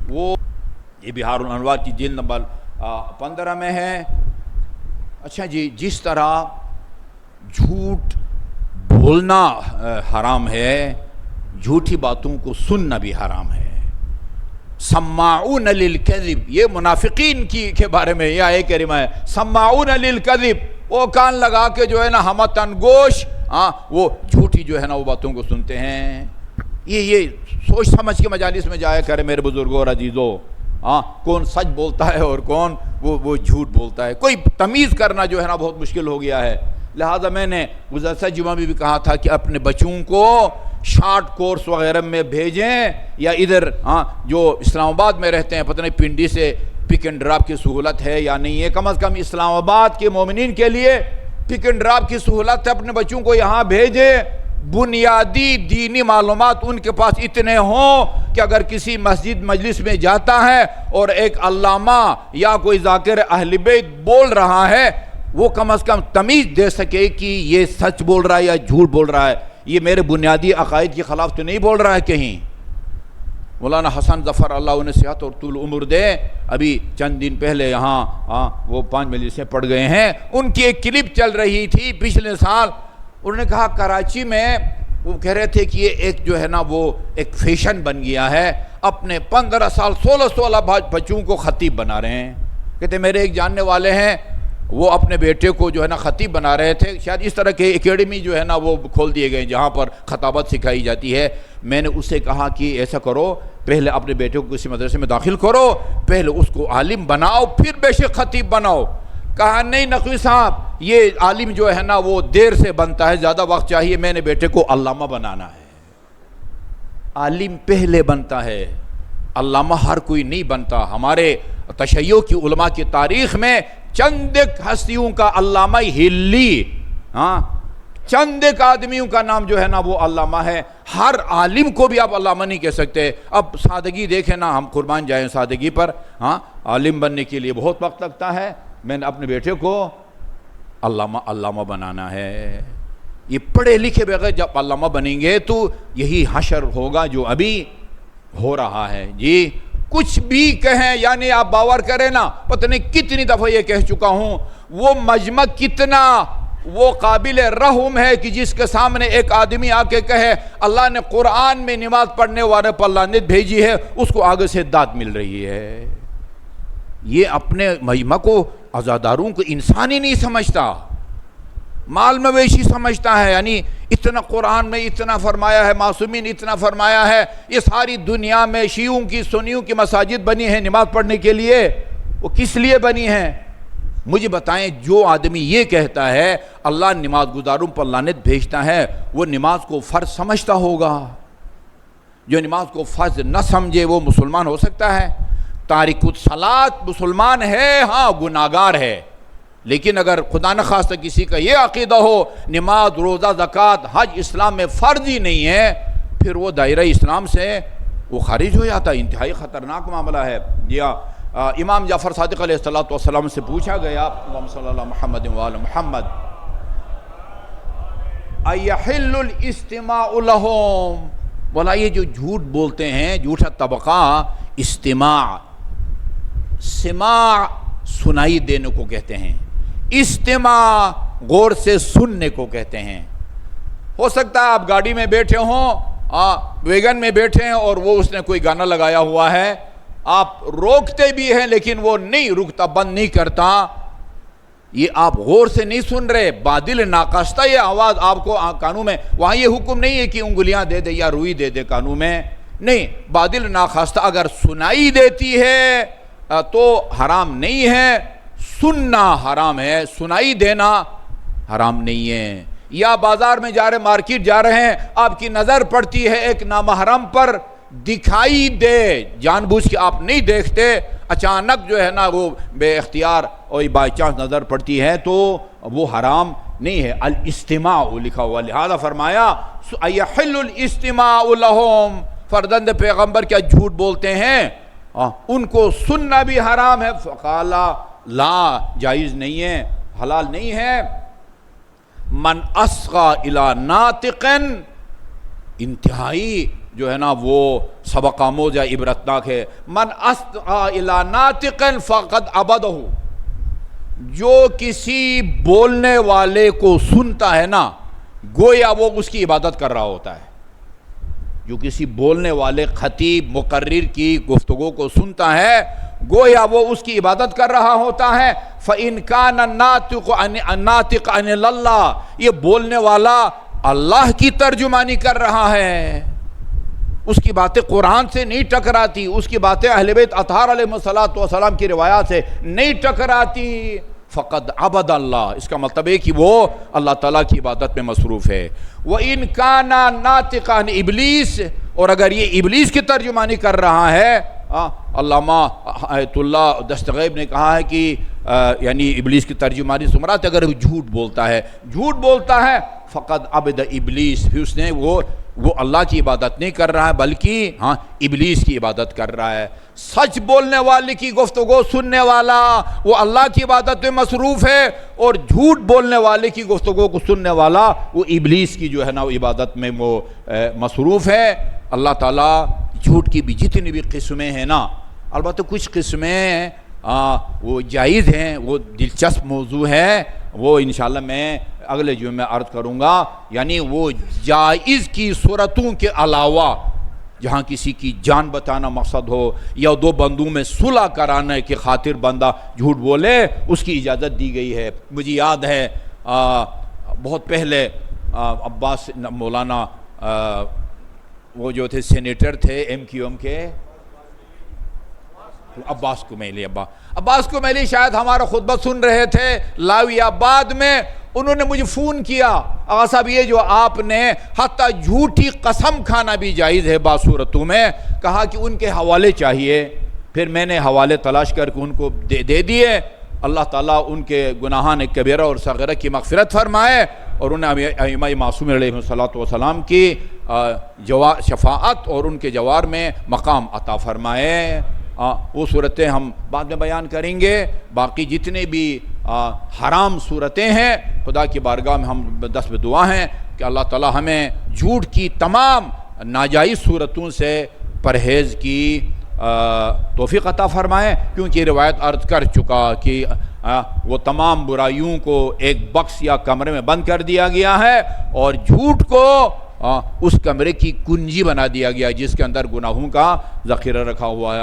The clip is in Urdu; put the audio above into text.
وہ یہ بہار الانوار کی جلد نمبر 15 میں ہے۔ اچھا جی، جس طرح جھوٹ بولنا حرام ہے، جھوٹی باتوں کو سننا بھی حرام ہے۔ سماعون للکذب، یہ منافقین کے بارے میں یہ آیت کریمہ ہے۔ سماعون للکذب، وہ کان لگا کے جو ہے نا ہمتن گوش، وہ جھوٹی جو ہے نا وہ باتوں کو سنتے ہیں۔ یہ سوچ سمجھ کے مجالس میں جایا کرے میرے بزرگوں اور عزیزوں، کون سچ بولتا ہے اور کون وہ جھوٹ بولتا ہے، کوئی تمیز کرنا جو ہے نا بہت مشکل ہو گیا ہے۔ لہٰذا میں نے گزشتہ جمعہ بھی کہا تھا کہ اپنے بچوں کو شارٹ کورس وغیرہ میں بھیجیں، یا ادھر جو اسلام آباد میں رہتے ہیں پتہ نہیں پنڈی سے پک اینڈ ڈراپ کی سہولت ہے یا نہیں ہے، کم از کم اسلام آباد کے مومنین کے لیے پک اینڈ ڈراپ کی سہولت ہے، اپنے بچوں کو یہاں بھیجیں۔ بنیادی دینی معلومات ان کے پاس اتنے ہوں کہ اگر کسی مسجد مجلس میں جاتا ہے اور ایک علامہ یا کوئی ذاکر اہل بیت بول رہا ہے، وہ کم از کم تمیز دے سکے کہ یہ سچ بول رہا ہے یا جھوٹ بول رہا ہے، یہ میرے بنیادی عقائد کے خلاف تو نہیں بول رہا ہے کہیں۔ مولانا حسن ظفر اللہ انہیں صحت اور طول عمر دے، ابھی چند دن پہلے یہاں وہ 5 مجلسیں پڑھ گئے ہیں، ان کی ایک کلپ چل رہی تھی پچھلے سال۔ انہوں نے کہا کراچی میں وہ کہہ رہے تھے کہ یہ ایک جو ہے نا وہ ایک فیشن بن گیا ہے، اپنے 15 سال 16 بچوں کو خطیب بنا رہے ہیں۔ کہتے میرے ایک جاننے والے ہیں، وہ اپنے بیٹے کو جو ہے نا خطیب بنا رہے تھے، شاید اس طرح کے اکیڈمی جو ہے نا وہ کھول دیے گئے جہاں پر خطابت سکھائی جاتی ہے۔ میں نے اس سے کہا کہ ایسا کرو، پہلے اپنے بیٹے کو کسی مدرسے میں داخل کرو، پہلے اس کو عالم بناؤ، پھر بے شک خطیب بناؤ۔ کہا نہیں نقوی صاحب، یہ عالم جو ہے نا وہ دیر سے بنتا ہے، زیادہ وقت چاہیے، میں نے بیٹے کو علامہ بنانا ہے۔ عالم پہلے بنتا ہے، علامہ ہر کوئی نہیں بنتا۔ ہمارے تشیع کی علماء کی تاریخ میں چند ایک ہستیوں کا علامہ ہلی، چند ایک آدمیوں کا نام جو ہے نا وہ علامہ ہے، ہر عالم کو بھی آپ علامہ نہیں کہہ سکتے۔ اب سادگی دیکھیں نا، ہم قربان جائیں سادگی پر، عالم بننے کے لیے بہت وقت لگتا ہے، میں نے اپنے بیٹے کو علامہ بنانا ہے۔ یہ پڑھے لکھے بغیر جب علامہ بنیں گے تو یہی حشر ہوگا جو ابھی ہو رہا ہے۔ جی کچھ بھی کہیں، یعنی آپ باور کریں نا، پتہ نہیں کتنی دفعہ یہ کہہ چکا ہوں، وہ مجمع کتنا وہ قابل رحم ہے کہ جس کے سامنے ایک آدمی آ کے کہے اللہ نے قرآن میں نماز پڑھنے والے پر لعنت بھیجی ہے، اس کو آگے سے داد مل رہی ہے۔ یہ اپنے مجمع کو، عزاداروں کو انسان ہی نہیں سمجھتا، مال مویشی سمجھتا ہے۔ یعنی اتنا قرآن میں اتنا فرمایا ہے، معصومین اتنا فرمایا ہے، یہ ساری دنیا میں شیعوں کی سنیوں کی مساجد بنی ہیں نماز پڑھنے کے لیے، وہ کس لیے بنی ہیں؟ مجھے بتائیں، جو آدمی یہ کہتا ہے اللہ نماز گزاروں پر لعنت بھیجتا ہے، وہ نماز کو فرض سمجھتا ہوگا؟ جو نماز کو فرض نہ سمجھے وہ مسلمان ہو سکتا ہے؟ تارک الصلاۃ مسلمان ہے، ہاں گناہگار ہے، لیکن اگر خدا نخواستہ کسی کا یہ عقیدہ ہو نماز روزہ زکوٰۃ حج اسلام میں فرض ہی نہیں ہے، پھر وہ دائرہ اسلام سے وہ خارج ہو جاتا ہے۔ انتہائی خطرناک معاملہ ہے۔ امام جعفر صادق علیہ السلام سے پوچھا گیا، اللہم صلی اللہ محمد وآل محمد، ایحل الاستماع لہم، بولا یہ جو جھوٹ بولتے ہیں، جھوٹا طبقہ، استماع، سماع سنائی دینے کو کہتے ہیں، استماع غور سے سننے کو کہتے ہیں۔ ہو سکتا ہے آپ گاڑی میں بیٹھے ہوں، ویگن میں بیٹھے ہیں اور وہ اس نے کوئی گانا لگایا ہوا ہے، آپ روکتے بھی ہیں لیکن وہ نہیں رکتا، بند نہیں کرتا، یہ آپ غور سے نہیں سن رہے، بادل ناقصتہ یہ آواز آپ کو قانون میں، وہاں یہ حکم نہیں ہے کہ انگلیاں دے دے یا روئی دے دے، قانون میں نہیں، بادل ناخواستہ اگر سنائی دیتی ہے تو حرام نہیں ہے، سننا حرام ہے، سنائی دینا حرام نہیں ہے۔ یا بازار میں جا رہے، مارکیٹ جا رہے ہیں، آپ کی نظر پڑتی ہے ایک نامحرم پر، دکھائی دے، جان بوجھ کے آپ نہیں دیکھتے، اچانک جو ہے نا وہ بے اختیار اور بائی چانس نظر پڑتی ہے تو وہ حرام نہیں ہے۔ الاستماع لکھا ہوا، لہذا فرمایا ایحل الاستماع لہم، فرزند پیغمبر کیا جھوٹ بولتے ہیں، ان کو سننا بھی حرام ہے۔ فقالا لا، جائز نہیں ہے، حلال نہیں ہے۔ من اصغى الى ناطق، انتہائی جو ہے نا وہ سبق آموز یا عبرتناک ہے. من استمع الی ناطق فقد عبدہ، جو کسی بولنے والے کو سنتا ہے نا گویا وہ اس کی عبادت کر رہا ہوتا ہے. جو کسی بولنے والے خطیب مقرر کی گفتگو کو سنتا ہے گویا وہ اس کی عبادت کر رہا ہوتا ہے. فَإِنْ كَانَ النَّاطِقُ عَنِ اللَّهِ، یہ بولنے والا اللہ کی ترجمانی کر رہا ہے، اس کی باتیں قرآن سے نہیں ٹکراتی، اس کی باتیں اہل بیت اطہار علیہ السلام کی روایات سے نہیں ٹکراتی، فقد عبد اللہ، اس کا مطلب ہے کہ وہ اللہ تعالیٰ کی عبادت میں مصروف ہے. وَإِنْ كَانَ نَاطِقًا عَنِ ابلیس، اور اگر یہ ابلیس کی ترجمانی کر رہا ہے، علامہ آیت اللہ دستغیب نے کہا ہے کہ یعنی ابلیس کی ترجمانی سے مراد اگر وہ جھوٹ بولتا ہے فقد عبد ابلیس، پھر اس نے وہ اللہ کی عبادت نہیں کر رہا ہے بلکہ ابلیس کی عبادت کر رہا ہے. سچ بولنے والے کی گفتگو سننے والا وہ اللہ کی عبادت میں مصروف ہے، اور جھوٹ بولنے والے کی گفتگو کو سننے والا وہ ابلیس کی جو ہے نا وہ عبادت میں وہ مصروف ہے. اللہ تعالیٰ جھوٹ کی بھی جتنی بھی قسمیں ہیں نا، البتہ کچھ قسمیں وہ جائز ہیں، وہ دلچسپ موضوع ہے، وہ انشاءاللہ میں اگلے جمعے میں عرض کروں گا. یعنی وہ جائز کی صورتوں کے علاوہ جہاں کسی کی جان بچانا مقصد ہو یا دو بندوں میں صلح کرانے کی خاطر بندہ جھوٹ بولے، اس کی اجازت دی گئی ہے. مجھے یاد ہے بہت پہلے عباس مولانا وہ جو تھے سینیٹر تھے MQM کے، عباس کمیلی شاید ہمارا خطبہ سن رہے تھے لاوی آباد میں. انہوں نے مجھے فون کیا، آقا صاحب یہ جو آپ نے حتیٰ جھوٹی قسم کھانا بھی جائز ہے بعض صورتوں میں، کہا کہ ان کے حوالے چاہیے. پھر میں نے حوالے تلاش کر کے ان کو دے دیے. اللہ تعالیٰ ان کے گناہان کبیرہ اور صغیرہ کی مغفرت فرمائے، اور انہیں ائمہ معصوم علیہ السلام کی شفاعت اور ان کے جوار میں مقام عطا فرمائے. وہ صورتیں ہم بعد میں بیان کریں گے. باقی جتنے بھی حرام صورتیں ہیں خدا کی بارگاہ میں ہم دست دعا ہیں کہ اللہ تعالی ہمیں جھوٹ کی تمام ناجائز صورتوں سے پرہیز کی توفیق عطا فرمائے. کیونکہ روایت عرض کر چکا کہ وہ تمام برائیوں کو ایک بکس یا کمرے میں بند کر دیا گیا ہے، اور جھوٹ کو اس کمرے کی کنجی بنا دیا گیا جس کے اندر گناہوں کا ذخیرہ رکھا ہوا ہے.